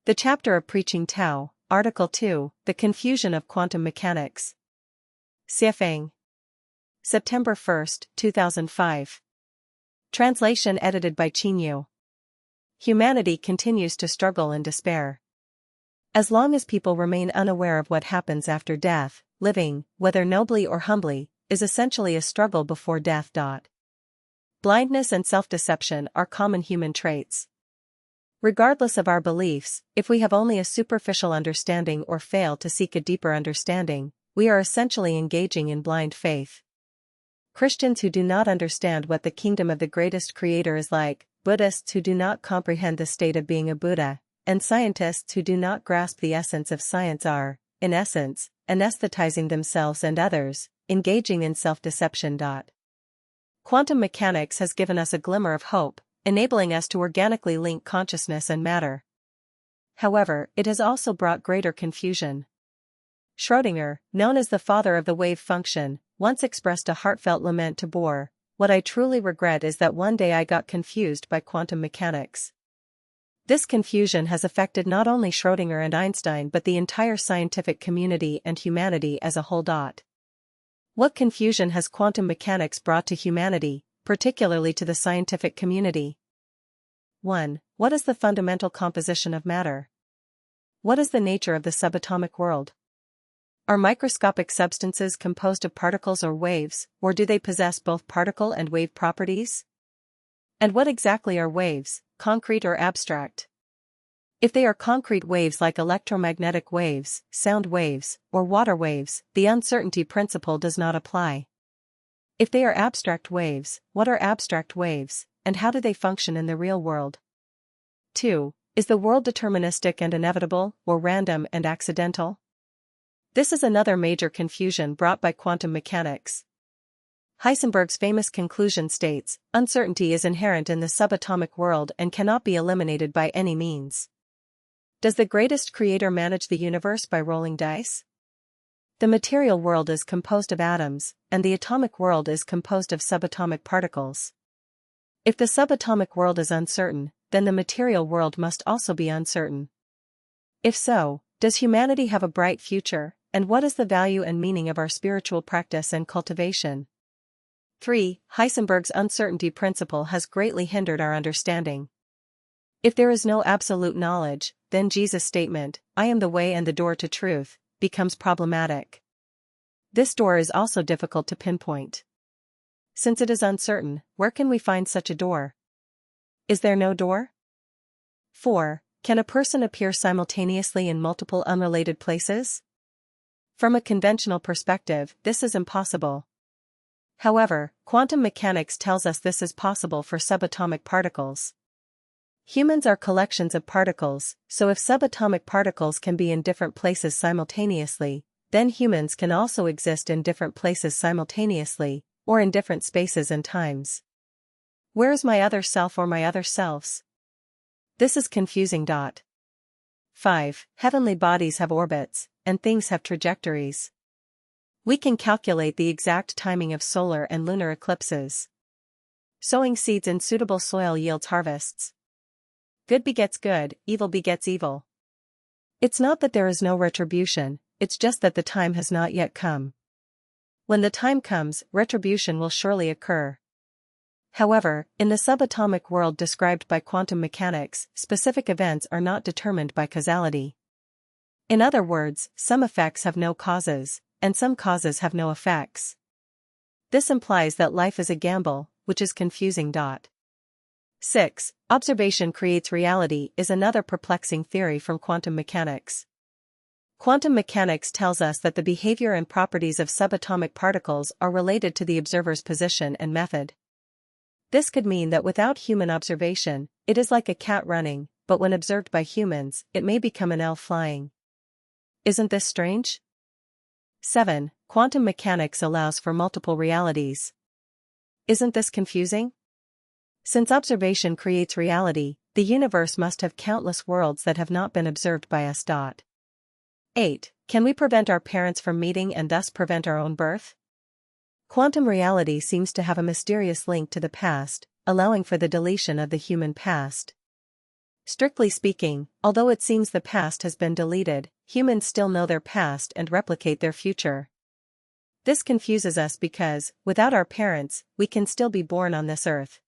The chapter of Preaching Tao, Article 2, The Confusion of Quantum Mechanics. Xiefeng. September 1, 2005. Translation edited by Qinyu. Humanity continues to struggle in despair. As long as people remain unaware of what happens after death, living, whether nobly or humbly, is essentially a struggle before death. Blindness and self-deception are common human traits. Regardless of our beliefs, if we have only a superficial understanding or fail to seek a deeper understanding, we are essentially engaging in blind faith. Christians who do not understand what the kingdom of the greatest creator is like, Buddhists who do not comprehend the state of being a Buddha, and scientists who do not grasp the essence of science are, in essence, anesthetizing themselves and others, engaging in self-deception. Quantum mechanics has given us a glimmer of hope, enabling us to organically link consciousness and matter. However, it has also brought greater confusion. Schrödinger, known as the father of the wave function, once expressed a heartfelt lament to Bohr, "What I truly regret is that one day I got confused by quantum mechanics." This confusion has affected not only Schrödinger and Einstein but the entire scientific community and humanity as a whole. What confusion has quantum mechanics brought to humanity, particularly to the scientific community? 1. What is the fundamental composition of matter? What is the nature of the subatomic world? Are microscopic substances composed of particles or waves, or do they possess both particle and wave properties? And what exactly are waves, concrete or abstract? If they are concrete waves like electromagnetic waves, sound waves, or water waves, the uncertainty principle does not apply. If they are abstract waves, what are abstract waves, and how do they function in the real world? 2. Is the world deterministic and inevitable, or random and accidental? This is another major confusion brought by quantum mechanics. Heisenberg's famous conclusion states, "Uncertainty is inherent in the subatomic world and cannot be eliminated by any means." Does the greatest creator manage the universe by rolling dice? The material world is composed of atoms, and the atomic world is composed of subatomic particles. If the subatomic world is uncertain, then the material world must also be uncertain. If so, does humanity have a bright future, and what is the value and meaning of our spiritual practice and cultivation? 3. Heisenberg's uncertainty principle has greatly hindered our understanding. If there is no absolute knowledge, then Jesus' statement, "I am the way and the door to truth," becomes problematic. This door is also difficult to pinpoint. Since it is uncertain, where can we find such a door? Is there no door? 4. Can a person appear simultaneously in multiple unrelated places? From a conventional perspective, this is impossible. However, quantum mechanics tells us this is possible for subatomic particles. Humans are collections of particles, so if subatomic particles can be in different places simultaneously, then humans can also exist in different places simultaneously, or in different spaces and times. Where is my other self or my other selves? This is confusing. 5. Heavenly bodies have orbits, and things have trajectories. We can calculate the exact timing of solar and lunar eclipses. Sowing seeds in suitable soil yields harvests. Good begets good, evil begets evil. It's not that there is no retribution, it's just that the time has not yet come. When the time comes, retribution will surely occur. However, in the subatomic world described by quantum mechanics, specific events are not determined by causality. In other words, some effects have no causes, and some causes have no effects. This implies that life is a gamble, which is confusing. 6. Observation creates reality is another perplexing theory from quantum mechanics. Quantum mechanics tells us that the behavior and properties of subatomic particles are related to the observer's position and method. This could mean that without human observation, it is like a cat running, but when observed by humans, it may become an elf flying. Isn't this strange? 7. Quantum mechanics allows for multiple realities. Isn't this confusing? Since observation creates reality, the universe must have countless worlds that have not been observed by us. 8. Can we prevent our parents from meeting and thus prevent our own birth? Quantum reality seems to have a mysterious link to the past, allowing for the deletion of the human past. Strictly speaking, although it seems the past has been deleted, humans still know their past and replicate their future. This confuses us because, without our parents, we can still be born on this earth.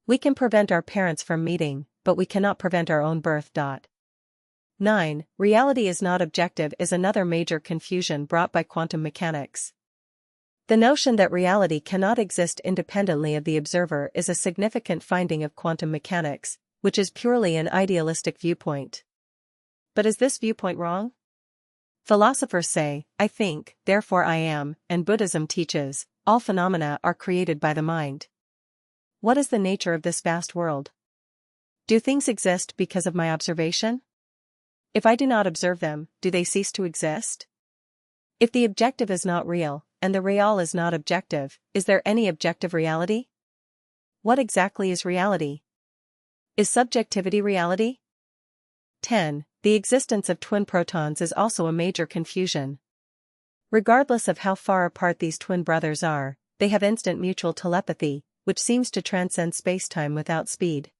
We can prevent our parents from meeting, but we cannot prevent our own birth. 9. Reality is not objective is another major confusion brought by quantum mechanics. The notion that reality cannot exist independently of the observer is a significant finding of quantum mechanics, which is purely an idealistic viewpoint. But is this viewpoint wrong? Philosophers say, I think, therefore I am, and Buddhism teaches, all phenomena are created by the mind. What is the nature of this vast world? Do things exist because of my observation? If I do not observe them, do they cease to exist? If the objective is not real, and the real is not objective, is there any objective reality? What exactly is reality? Is subjectivity reality? 10. The existence of twin protons is also a major confusion. Regardless of how far apart these twin brothers are, they have instant mutual telepathy, which seems to transcend spacetime without speed.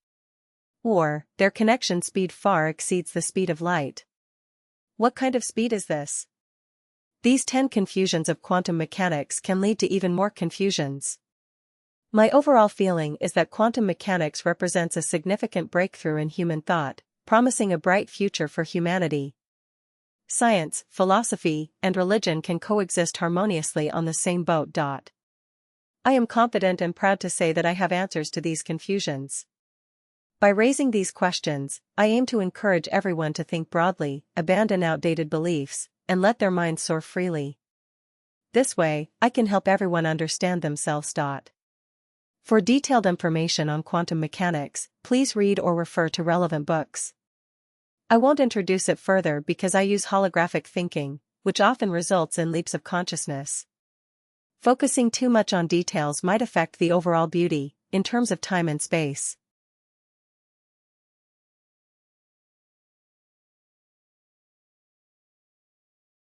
Or, their connection speed far exceeds the speed of light. What kind of speed is this? These 10 confusions of quantum mechanics can lead to even more confusions. My overall feeling is that quantum mechanics represents a significant breakthrough in human thought, promising a bright future for humanity. Science, philosophy, and religion can coexist harmoniously on the same boat. I am confident and proud to say that I have answers to these confusions. By raising these questions, I aim to encourage everyone to think broadly, abandon outdated beliefs, and let their minds soar freely. This way, I can help everyone understand themselves. For detailed information on quantum mechanics, please read or refer to relevant books. I won't introduce it further because I use holographic thinking, which often results in leaps of consciousness. Focusing too much on details might affect the overall beauty, in terms of time and space.